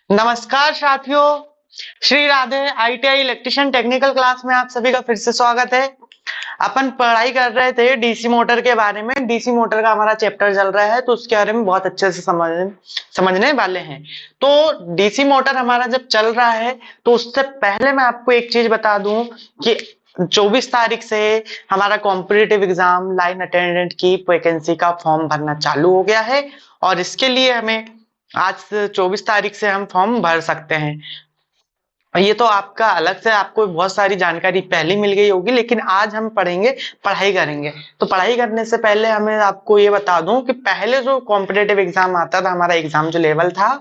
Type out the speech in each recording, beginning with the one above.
नमस्कार साथियों। Shri Radhe ITI electrician technical class में आप सभी का फिर से स्वागत है। अपन पढ़ाई कर रहे थे डीसी मोटर के बारे में। डीसी मोटर का हमारा चैप्टर चल रहा है तो उसके बारे में बहुत अच्छे से समझने वाले हैं। तो डीसी मोटर हमारा जब चल रहा है तो उससे पहले मैं आपको एक चीज बता दूं कि 24 तारीख से हमारा कॉम्पिटिटिव एग्जाम लाइन अटेंडेंट की वैकेंसी का फॉर्म भरना चालू हो गया है और इसके लिए हमें आज से 24 तारीख से हम फॉर्म भर सकते हैं। ये तो आपका अलग से आपको बहुत सारी जानकारी पहले मिल गई होगी, लेकिन आज हम पढ़ाई करेंगे। तो पढ़ाई करने से पहले हमें आपको ये बता दूं कि पहले जो कॉम्पिटेटिव एग्जाम आता था, हमारा एग्जाम जो लेवल था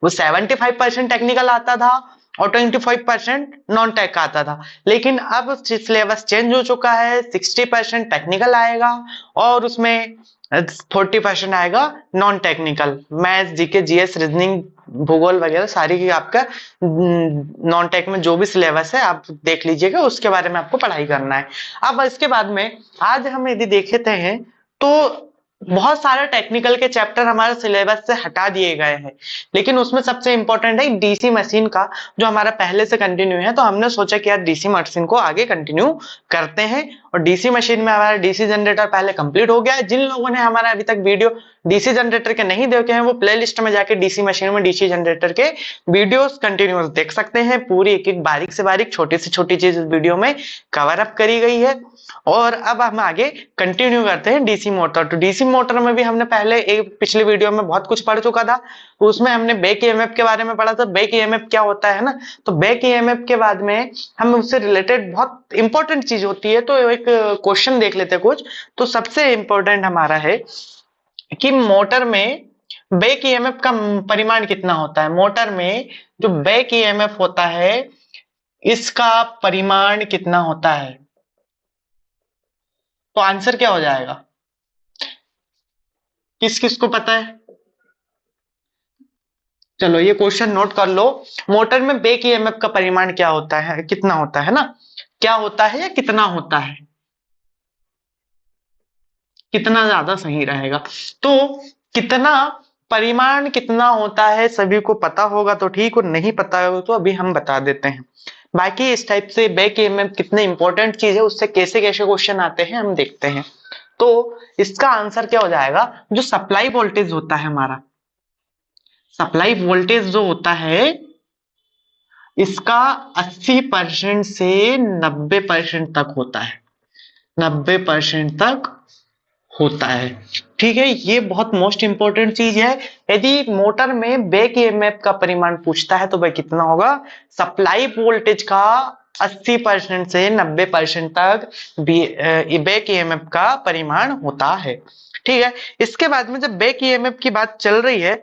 वो 75% टेक्निकल आता था और 25% नॉन टेक आता था। लेकिन अब सिलेबस चेंज हो चुका है, 60% टेक्निकल आएगा और उसमें 40% आएगा non technical. Maths, GK, GS, reasoning, भूगोल वगैरह सारी की आपका नॉन टेक में जो भी सिलेबस है आप देख लीजिएगा, उसके बारे में आपको पढ़ाई करना है। अब इसके बाद में आज हम यदि देखते हैं तो बहुत सारे टेक्निकल के चैप्टर हमारे सिलेबस से हटा दिए गए हैं, लेकिन उसमें सबसे इंपॉर्टेंट है डीसी मशीन का, जो हमारा पहले से कंटिन्यू है। तो हमने सोचा कि यार डीसी मशीन को आगे कंटिन्यू करते हैं। और डीसी मशीन में हमारा डीसी जनरेटर पहले कंप्लीट हो गया है। जिन लोगों ने हमारा अभी तक वीडियो डीसी जनरेटर के नहीं देखे हैं वो प्लेलिस्ट में जाके डीसी मशीन में डीसी जनरेटर के वीडियोस कंटिन्यूअस देख सकते हैं। पूरी एक एक बारीक से बारीक छोटी से छोटी चीज इस वीडियो में कवर अप करी गई है। और अब हम आगे कंटिन्यू करते हैं डीसी मोटर। तो डीसी मोटर में भी हमने पहले एक पिछले वीडियो में बहुत कुछ पढ़ चुका था। उसमें हमने बैक ईएमएफ के बारे में पढ़ा था। बैक ईएमएफ क्या होता है ना, तो बैक ईएमएफ के बाद में हम उससे रिलेटेड बहुत इंपॉर्टेंट चीज होती है। तो एक क्वेश्चन देख लेते हैं कुछ। तो सबसे इंपॉर्टेंट हमारा है कि मोटर में बैक ईएमएफ का परिमाण कितना होता है। मोटर में जो बैक ईएमएफ होता है इसका परिमाण कितना होता है। तो आंसर क्या हो जाएगा, किस किस को पता है? चलो ये क्वेश्चन नोट कर लो। मोटर में बैक ईएमएफ का परिमाण क्या होता है, कितना होता है ना, क्या होता है या कितना होता है, कितना ज्यादा सही रहेगा। तो कितना परिमाण कितना होता है सभी को पता होगा तो ठीक, और नहीं पता होगा तो अभी हम बता देते हैं। बाकी इस टाइप से बैक ईएमएफ कितने इंपॉर्टेंट चीज है, उससे कैसे कैसे क्वेश्चन आते हैं हम देखते हैं। तो इसका आंसर क्या हो जाएगा, जो सप्लाई वोल्टेज होता है हमारा, सप्लाई वोल्टेज जो होता है इसका 80% से 90% तक होता है, 90% तक होता है। ठीक है, ये बहुत मोस्ट इंपॉर्टेंट चीज है। यदि मोटर में बैक ईएमएफ का परिमाण पूछता है तो वह कितना होगा, सप्लाई वोल्टेज का 80% से 90% तक बैक ईएमएफ का परिमाण होता है। ठीक है, इसके बाद में जब बैक ईएमएफ की बात चल रही है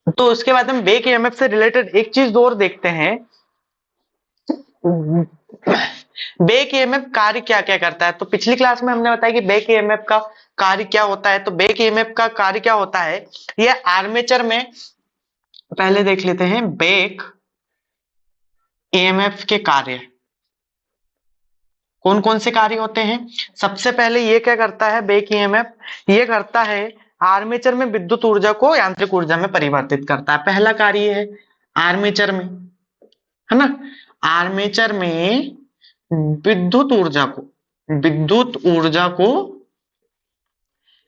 तो उसके बाद हम बैक ईएमएफ से रिलेटेड एक चीज और देखते हैं। बैक ईएमएफ कार्य क्या क्या करता है। तो पिछली क्लास में हमने बताया कि बैक ईएमएफ का कार्य क्या होता है। तो बैक ईएमएफ का कार्य क्या होता है, यह आर्मेचर में, पहले देख लेते हैं बैक ईएमएफ के कार्य कौन कौन से कार्य होते हैं। सबसे पहले ये क्या करता है बैक ईएमएफ, ये करता है आर्मेचर में विद्युत ऊर्जा को यांत्रिक ऊर्जा में परिवर्तित करता है। पहला कार्य है आर्मेचर में, है ना, आर्मेचर में विद्युत ऊर्जा को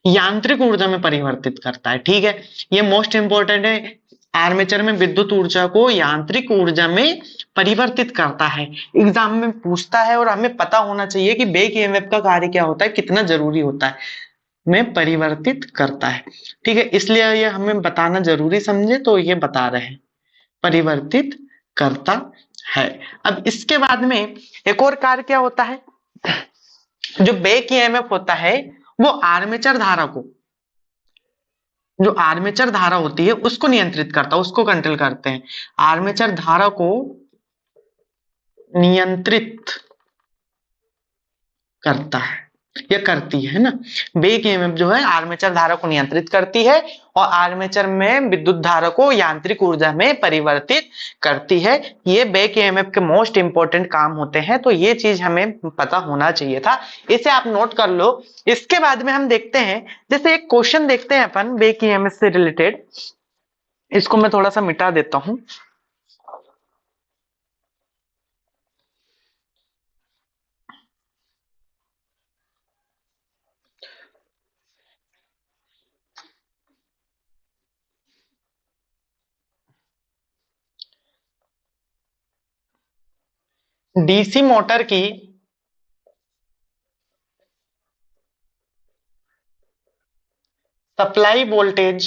यांत्रिक ऊर्जा में परिवर्तित करता है। ठीक है, ये मोस्ट इंपॉर्टेंट है। आर्मेचर में विद्युत ऊर्जा को यांत्रिक ऊर्जा में परिवर्तित करता है, एग्जाम में पूछता है और हमें पता होना चाहिए कि बैक ईएमएफ का कार्य क्या होता है, कितना जरूरी होता है, में परिवर्तित करता है। ठीक है, इसलिए ये हमें बताना जरूरी समझे तो ये बता रहे हैं परिवर्तित करता है। अब इसके बाद में एक और कार्य क्या होता है, जो बैक ईएमएफ होता है वो आर्मेचर धारा को, जो आर्मेचर धारा होती है उसको नियंत्रित करता है, उसको कंट्रोल करते हैं। आर्मेचर धारा को नियंत्रित करता है या करती है ना। बैक ईएमएफ जो है आर्मेचर धारा को नियंत्रित करती है और आर्मेचर में विद्युत धारा को यांत्रिक ऊर्जा में परिवर्तित करती है। ये बैक ईएमएफ के मोस्ट इंपॉर्टेंट काम होते हैं, तो ये चीज हमें पता होना चाहिए था, इसे आप नोट कर लो। इसके बाद में हम देखते हैं, जैसे एक क्वेश्चन देखते हैं अपन बैक ईएमएफ से रिलेटेड। इसको मैं थोड़ा सा मिटा देता हूं। डीसी मोटर की सप्लाई वोल्टेज,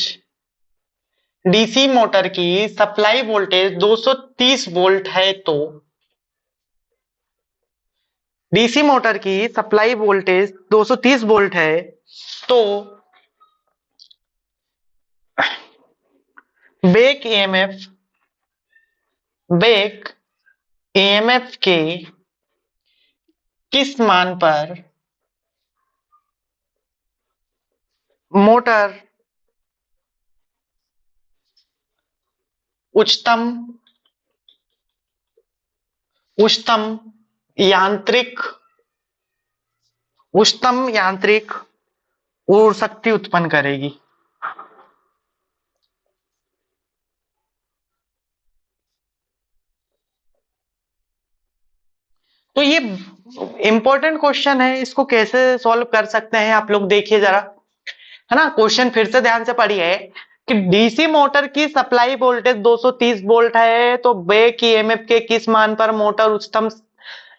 डीसी मोटर की सप्लाई वोल्टेज 230 वोल्ट है तो डीसी मोटर की सप्लाई वोल्टेज 230 वोल्ट है तो बेक ईएमएफ, बेक ईएमएफ के किस मान पर मोटर उच्चतम उच्चतम यांत्रिक उच्चतम यांत्रिक शक्ति उत्पन्न करेगी। तो ये इंपॉर्टेंट क्वेश्चन है, इसको कैसे सॉल्व कर सकते हैं आप लोग देखिए जरा, है ना। क्वेश्चन फिर से ध्यान से पढ़िए कि डीसी मोटर की सप्लाई वोल्टेज 230 वोल्ट है तो बेक ईएमएफ के किस मान पर मोटर उच्चतम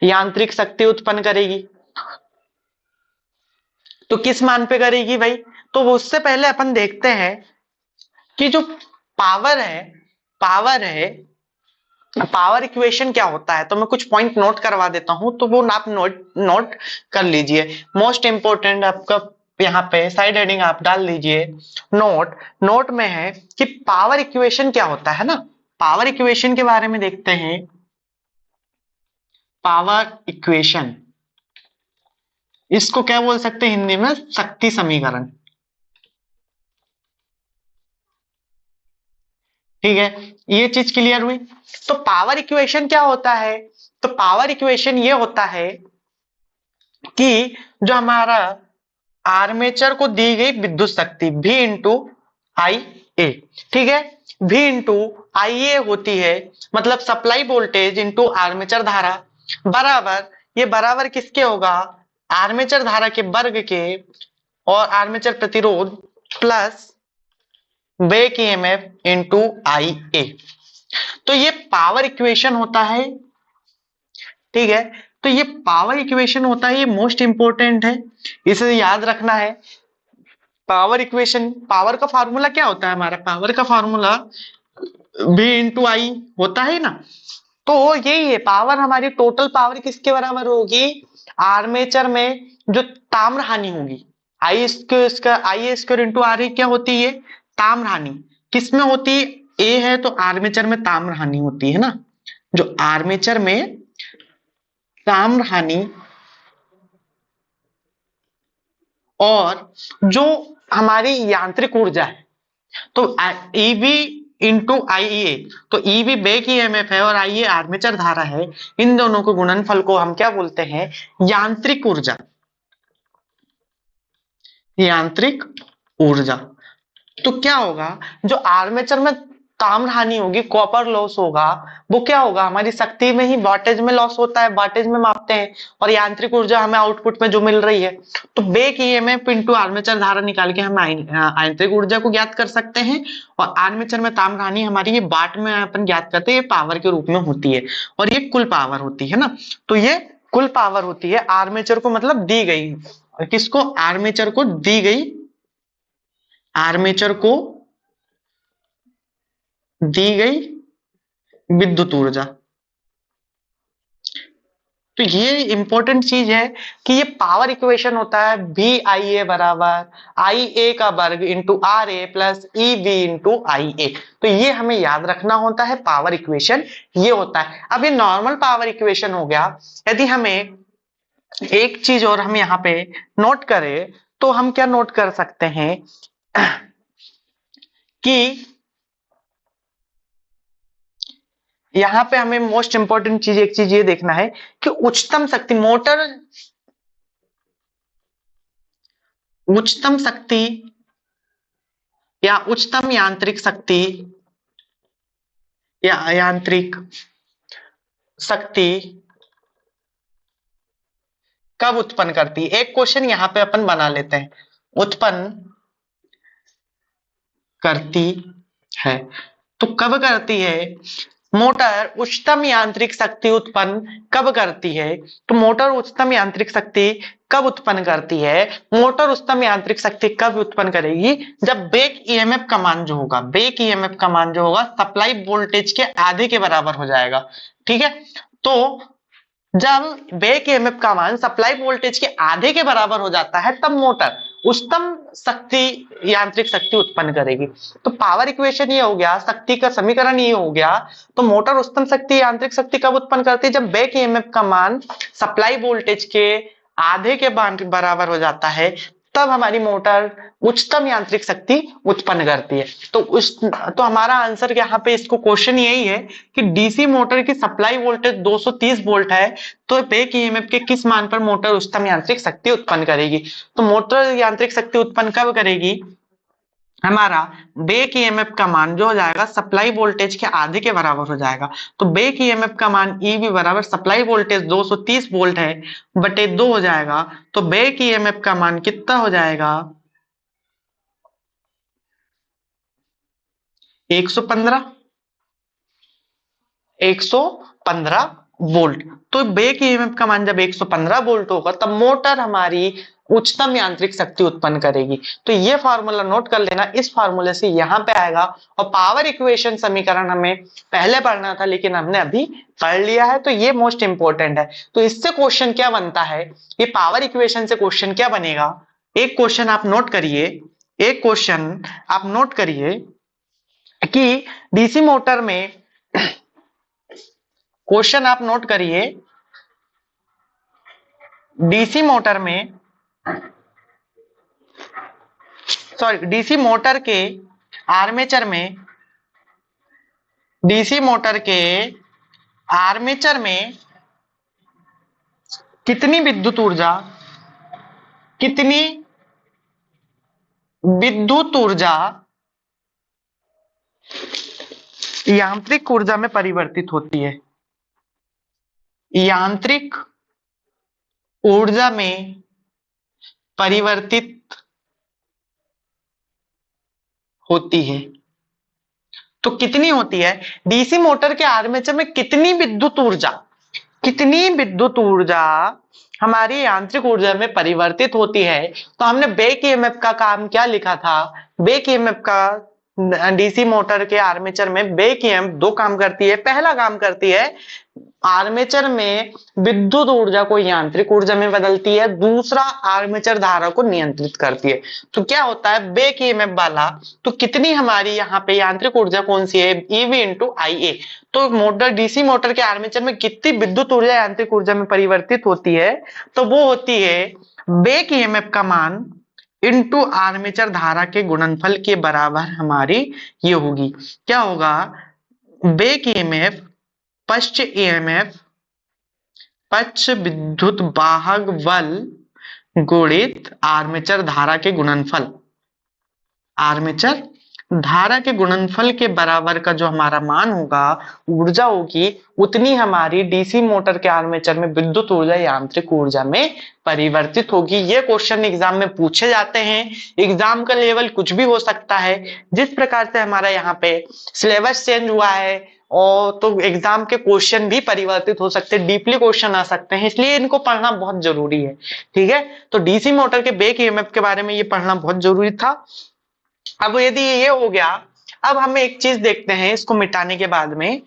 यांत्रिक शक्ति उत्पन्न करेगी। तो किस मान पे करेगी भाई, तो उससे पहले अपन देखते हैं कि जो पावर है, पावर है, पावर इक्वेशन क्या होता है। तो मैं कुछ पॉइंट नोट करवा देता हूं, तो वो आप नोट कर लीजिए। मोस्ट इंपोर्टेंट आपका यहाँ पे साइड हेडिंग आप डाल लीजिए नोट। नोट में है कि पावर इक्वेशन क्या होता है ना। पावर इक्वेशन के बारे में देखते हैं। पावर इक्वेशन, इसको क्या बोल सकते हैं हिंदी में, शक्ति समीकरण। ठीक है, ये चीज क्लियर हुई। तो पावर इक्वेशन क्या होता है, तो पावर इक्वेशन ये होता है कि जो हमारा आर्मेचर को दी गई विद्युत शक्ति V इंटू आई ए, ठीक है, V इंटू आई ए होती है, मतलब सप्लाई वोल्टेज इंटू आर्मेचर धारा, बराबर, ये बराबर किसके होगा, आर्मेचर धारा के वर्ग के और आर्मेचर प्रतिरोध plus bake EMF into I A. तो ये पावर इक्वेशन होता है। ठीक है, तो ये पावर इक्वेशन होता है, ये मोस्ट इंपोर्टेंट है, इसे याद रखना है। पावर इक्वेशन, पावर का फार्मूला क्या होता है हमारा, पावर का फार्मूला V इंटू आई होता है ना। तो यही है, पावर हमारी टोटल पावर किसके बराबर होगी, आर्मेचर में जो ताम्र हानि होगी, आई स्क्वायर इंटू आर क्या होती है, ताम्र हानि। किस में होती है, ए है तो आर्मेचर में ताम्र हानि होती है ना, जो आर्मेचर में ताम्र हानि और जो हमारी यांत्रिक ऊर्जा है, तो ईवी इंटू आईए, तो ईवी बेक ईएमएफ है और आईए आर्मेचर धारा है, इन दोनों के गुणनफल को हम क्या बोलते हैं, यांत्रिक ऊर्जा, यांत्रिक ऊर्जा। तो क्या होगा, जो आर्मेचर में ताम्र हानि होगी, कॉपर लॉस होगा, वो क्या होगा, हमारी शक्ति में ही वाटेज में लॉस होता है, वाटेज में मापते हैं, और यांत्रिक ऊर्जा हमें आउटपुट में जो मिल रही है। तो बेक ईएमएफ इंटू आर्मेचर धारा निकाल के हम यांत्रिक ऊर्जा को ज्ञात कर सकते हैं, और आर्मेचर में ताम्र हानि हमारी ये वाट में अपन ज्ञात करते हैं, ये पावर के रूप में होती है, और ये कुल पावर होती है ना। तो ये कुल पावर होती है आर्मेचर को, मतलब दी गई, किसको, आर्मेचर को दी गई, आर्मेचर को दी गई विद्युत ऊर्जा। तो ये इंपॉर्टेंट चीज है कि ये पावर इक्वेशन होता है वी आई ए बराबर आई ए का वर्ग into R A plus E V into I A. तो ये हमें याद रखना होता है, पावर इक्वेशन ये होता है। अब ये नॉर्मल पावर इक्वेशन हो गया। यदि हमें एक चीज और हम यहाँ पे नोट करें, तो हम क्या नोट कर सकते हैं कि यहां पे हमें मोस्ट इंपॉर्टेंट चीज, एक चीज ये देखना है कि उच्चतम शक्ति मोटर, उच्चतम शक्ति या उच्चतम यांत्रिक शक्ति यांत्रिक शक्ति कब उत्पन्न करती है? एक क्वेश्चन यहाँ पे अपन बना लेते हैं, उत्पन्न करती है। तो कब करती है? मोटर उच्चतम यांत्रिक शक्ति उत्पन्न कब करती है? तो मोटर उच्चतम यांत्रिक शक्ति कब उत्पन्न करती है? मोटर उच्चतम यांत्रिक शक्ति कब उत्पन्न करेगी? जब बेक ईएमएफ का मान जो होगा, बेक ईएमएफ का मान जो होगा सप्लाई वोल्टेज के आधे के बराबर हो जाएगा। ठीक है, तो जब बेक ईएमएफ का मान सप्लाई वोल्टेज के आधे के बराबर हो जाता है तब मोटर उच्चतम शक्ति यांत्रिक शक्ति उत्पन्न करेगी। तो पावर इक्वेशन ये हो गया, शक्ति का समीकरण ये हो गया। तो मोटर उच्चतम शक्ति यांत्रिक शक्ति कब उत्पन्न करती है? जब बेक ईएमएफ का मान सप्लाई वोल्टेज के आधे के बराबर हो जाता है तब हमारी मोटर उच्चतम यांत्रिक शक्ति उत्पन्न करती है। तो हमारा आंसर यहाँ पे इसको क्वेश्चन यही है कि डीसी मोटर की सप्लाई वोल्टेज 230 वोल्ट है, तो बेक ईएमएफ के किस मान पर मोटर उच्चतम यांत्रिक शक्ति उत्पन्न करेगी? तो मोटर यांत्रिक शक्ति उत्पन्न कब करेगी? हमारा बेक ईएमएफ का मान जो हो जाएगा सप्लाई वोल्टेज के आधे के बराबर हो जाएगा। तो बेक ईएमएफ का मान ईबी बराबर सप्लाई वोल्टेज 230 वोल्ट है बटे 2 हो जाएगा। तो बेक ईएमएफ का मान कितना हो जाएगा? 115 वोल्ट। तो बेक ईएमएफ का मान जब 115 वोल्ट होगा तब मोटर हमारी उच्चतम यांत्रिक शक्ति उत्पन्न करेगी। तो ये फॉर्मूला नोट कर लेना, इस फॉर्मूले से यहां पे आएगा। और पावर इक्वेशन समीकरण हमें पहले पढ़ना था लेकिन हमने अभी पढ़ लिया है, तो ये मोस्ट इंपॉर्टेंट है। तो इससे क्वेश्चन क्या बनता है? ये पावर इक्वेशन से क्वेश्चन क्या बनेगा? एक क्वेश्चन आप नोट करिए, एक क्वेश्चन आप नोट करिए कि डीसी मोटर में, क्वेश्चन आप नोट करिए, डीसी मोटर में, सॉरी डीसी मोटर के आर्मेचर में, डीसी मोटर के आर्मेचर में कितनी विद्युत ऊर्जा, कितनी विद्युत ऊर्जा यांत्रिक ऊर्जा में परिवर्तित होती है? यांत्रिक ऊर्जा में परिवर्तित होती है। तो कितनी होती है? डीसी मोटर के आर्मेचर में कितनी विद्युत ऊर्जा, कितनी विद्युत ऊर्जा हमारी यांत्रिक ऊर्जा में परिवर्तित होती है? तो हमने बेक ईएमएफ का काम क्या लिखा था? बेक ईएमएफ का डीसी मोटर के आर्मेचर में बेक ईएमएफ दो काम करती है। पहला काम करती है आर्मेचर में विद्युत ऊर्जा को यांत्रिक ऊर्जा में बदलती है, दूसरा आर्मेचर धारा को नियंत्रित करती है। तो क्या होता है बेक ईएमएफ वाला? तो कितनी हमारी यहाँ पे यांत्रिक ऊर्जा कौन सी है? EV into IA। तो मोटर, डीसी मोटर के आर्मेचर में कितनी विद्युत ऊर्जा यांत्रिक ऊर्जा में परिवर्तित होती है? तो वो होती है बेक ईएमएफ का मान इंटू आर्मेचर धारा के गुणनफल के बराबर हमारी ये होगी। क्या होगा? बेक ईएमएफ पश्च ईएमएफ, पश्च विद्युत वाहक बल गुणित आर्मेचर धारा के गुणनफल, आर्मेचर धारा के गुणनफल के बराबर का जो हमारा मान होगा, ऊर्जा होगी, उतनी हमारी डीसी मोटर के आर्मेचर में विद्युत ऊर्जा यांत्रिक ऊर्जा में परिवर्तित होगी। ये क्वेश्चन एग्जाम में पूछे जाते हैं। एग्जाम का लेवल कुछ भी हो सकता है। जिस प्रकार से हमारा यहाँ पे सिलेबस चेंज हुआ है और तो एग्जाम के क्वेश्चन भी परिवर्तित हो सकते हैं, डीपली क्वेश्चन आ सकते हैं, इसलिए इनको पढ़ना बहुत जरूरी है। ठीक है, तो डीसी मोटर के बेक ईएमएफ के बारे में ये पढ़ना बहुत जरूरी था। अब यदि ये हो गया, अब हम एक चीज देखते हैं इसको मिटाने के बाद में।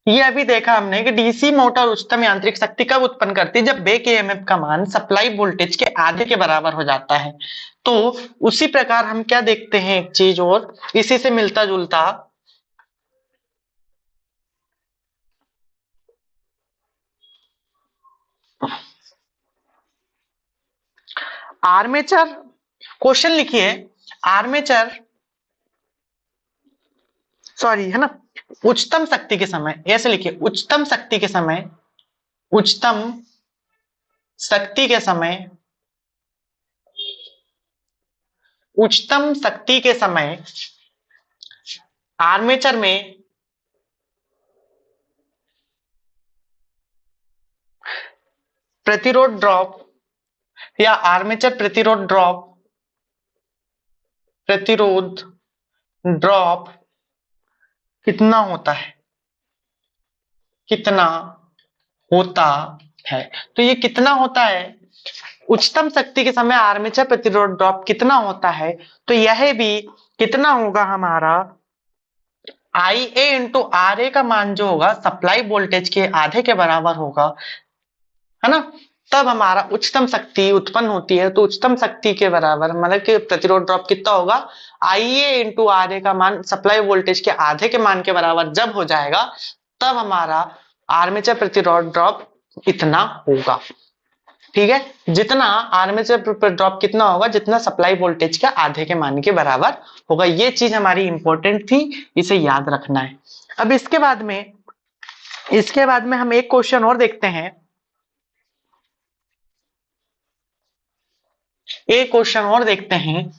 ये अभी देखा हमने कि डीसी मोटर उच्चतम यांत्रिक शक्ति कब उत्पन्न करती है? जब बेक ईएमएफ का मान सप्लाई वोल्टेज के आधे के बराबर हो जाता है। तो उसी प्रकार हम क्या देखते हैं, एक चीज और इसी से मिलता जुलता, आर्मेचर, क्वेश्चन लिखिए आर्मेचर, सॉरी है ना, उच्चतम शक्ति के समय, ऐसे लिखिए उच्चतम शक्ति के समय, उच्चतम शक्ति के समय, उच्चतम शक्ति के समय आर्मेचर में प्रतिरोध ड्रॉप या आर्मेचर प्रतिरोध ड्रॉप कितना होता है, कितना होता है। तो ये कितना होता है, उच्चतम शक्ति के समय आर्मेचर प्रतिरोध ड्रॉप कितना होता है, तो यह भी कितना होगा हमारा IA इंटू RA का मान जो होगा सप्लाई वोल्टेज के आधे के बराबर होगा, है ना। तब हमारा उच्चतम शक्ति उत्पन्न होती है। तो उच्चतम शक्ति के बराबर मतलब कि प्रतिरोध ड्रॉप कितना होगा, IA इंटू RA का मान सप्लाई वोल्टेज के आधे के मान के बराबर जब हो जाएगा, तब हमारा आर्मेचर प्रतिरोध ड्रॉप इतना होगा। ठीक है, जितना आर्मेचर ड्रॉप कितना होगा, जितना सप्लाई वोल्टेज के आधे के मान के बराबर होगा। ये चीज हमारी इंपॉर्टेंट थी, इसे याद रखना है। अब इसके बाद में हम एक क्वेश्चन और देखते हैं। एक क्वेश्चन और देखते हैं।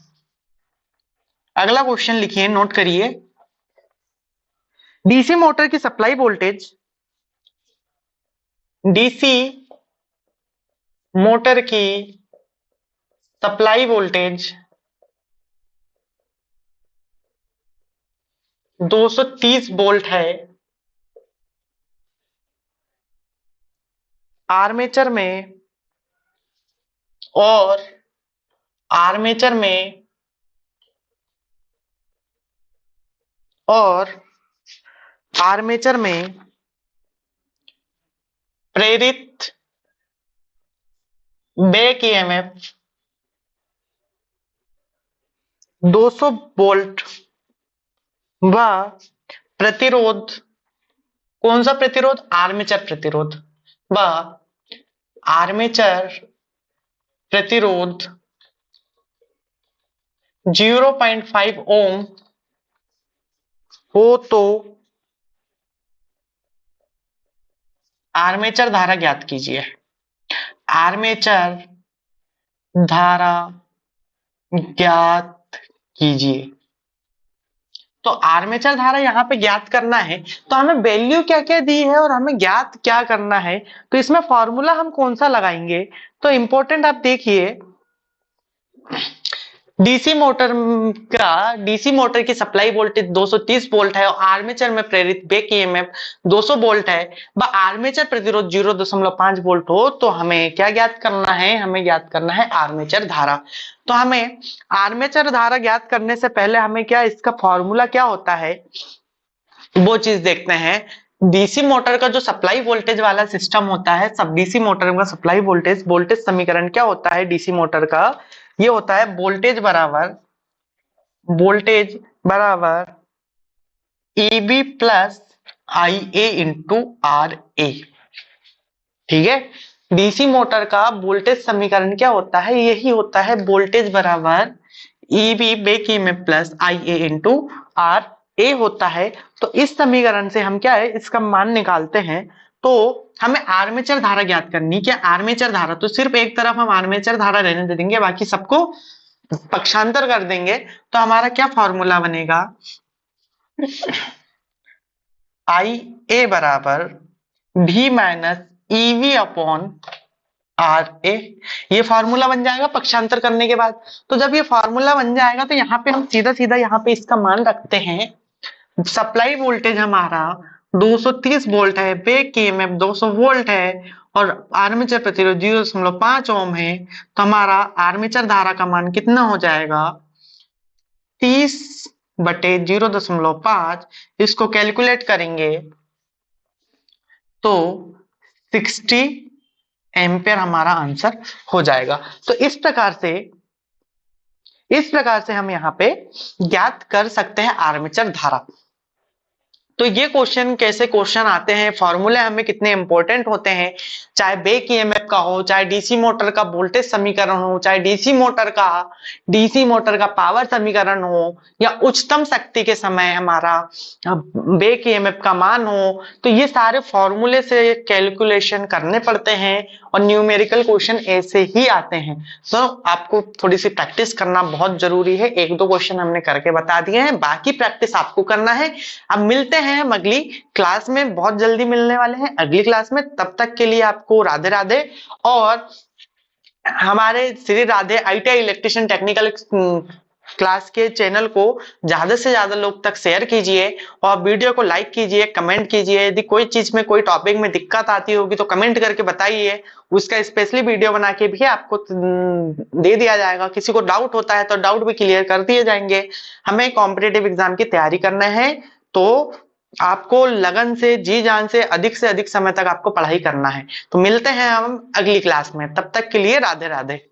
अगला क्वेश्चन लिखिए, नोट करिए। डीसी मोटर की सप्लाई वोल्टेज, डीसी मोटर की सप्लाई वोल्टेज 230 वोल्ट है। आर्मेचर में और आर्मेचर में प्रेरित बैक ईएमएफ 200 वोल्ट व प्रतिरोध, कौन सा प्रतिरोध, आर्मेचर प्रतिरोध, व आर्मेचर प्रतिरोध 0.5 ओम हो तो आर्मेचर धारा ज्ञात कीजिए। आर्मेचर धारा ज्ञात कीजिए। तो आर्मेचर धारा यहाँ पे ज्ञात करना है, तो हमें वैल्यू क्या क्या दी है और हमें ज्ञात क्या करना है, तो इसमें फॉर्मूला हम कौन सा लगाएंगे। तो इंपॉर्टेंट आप देखिए, डीसी मोटर की सप्लाई वोल्टेज 230 वोल्ट है और आर्मेचर में प्रेरित बैक ईएमएफ 200 वोल्ट है व आर्मेचर प्रतिरोध 0.5 वोल्ट हो, तो हमें क्या ज्ञात करना है, हमें ज्ञात करना है आर्मेचर धारा। तो हमें आर्मेचर धारा ज्ञात करने से पहले हमें क्या, इसका फॉर्मूला क्या होता है वो चीज देखते हैं। डीसी मोटर का जो सप्लाई वोल्टेज वाला सिस्टम होता है, सब डीसी मोटर का सप्लाई वोल्टेज समीकरण क्या होता है डीसी मोटर का, ये होता है वोल्टेज बराबर EB plus IA into RA। ठीक है, डीसी मोटर का वोल्टेज समीकरण क्या होता है, यही होता है वोल्टेज बराबर EB back EMF plus IA into RA होता है। तो इस समीकरण से हम क्या है, इसका मान निकालते हैं। तो हमें आर्मेचर धारा ज्ञात करनी, क्या आर्मेचर धारा, तो सिर्फ एक तरफ हम आर्मेचर धारा रहने दे देंगे, बाकी सबको पक्षांतर कर देंगे। तो हमारा क्या फॉर्मूला बनेगा, IA बराबर V minus EV upon RA। ये फॉर्मूला बन जाएगा पक्षांतर करने के बाद। तो जब ये फॉर्मूला बन जाएगा तो यहाँ पे हम सीधा सीधा यहाँ पे इसका मान रखते हैं। सप्लाई वोल्टेज हमारा 230 वोल्ट है, बैक ईएमएफ 200 वोल्ट है और आर्मेचर प्रतिरोध 0.5 ओम है। तो हमारा आर्मेचर धारा का मान कितना हो जाएगा, 30/0.5। इसको कैलकुलेट करेंगे तो 60 एम्पियर हमारा आंसर हो जाएगा। तो इस प्रकार से हम यहाँ पे ज्ञात कर सकते हैं आर्मेचर धारा। तो ये क्वेश्चन कैसे क्वेश्चन आते हैं, फॉर्मूले हमें कितने इंपॉर्टेंट होते हैं, चाहे बैक ईएमएफ का हो, चाहे डीसी मोटर का वोल्टेज समीकरण हो, चाहे डीसी मोटर का पावर समीकरण हो, या उच्चतम शक्ति के समय हमारा बैक ईएमएफ का मान हो। तो ये सारे फॉर्मूले से कैलकुलेशन करने पड़ते हैं और न्यूमेरिकल क्वेश्चन ऐसे ही आते हैं। तो आपको थोड़ी सी प्रैक्टिस करना बहुत जरूरी है। एक दो क्वेश्चन हमने करके बता दिए हैं, बाकी प्रैक्टिस आपको करना है। अब मिलते हैं हम अगली क्लास में, बहुत जल्दी मिलने वाले हैं अगली क्लास में। तब तक के लिए आपको राधे राधे। और हमारे Shri Radhe ITI electrician technical class के चैनल को ज्यादा से ज्यादा लोग तक शेयर कीजिए और वीडियो को लाइक कीजिए, कमेंट कीजिए। यदि कोई चीज में, कोई टॉपिक में दिक्कत आती होगी तो कमेंट करके बताइए, उसका स्पेशली वीडियो बना के भी आपको दे दिया जाएगा। किसी को डाउट होता है तो डाउट भी क्लियर कर दिए जाएंगे। हमें कॉम्पिटेटिव एग्जाम की तैयारी करना है, तो आपको लगन से, जी जान से अधिक समय तक आपको पढ़ाई करना है। तो मिलते हैं हम अगली क्लास में, तब तक के लिए राधे राधे।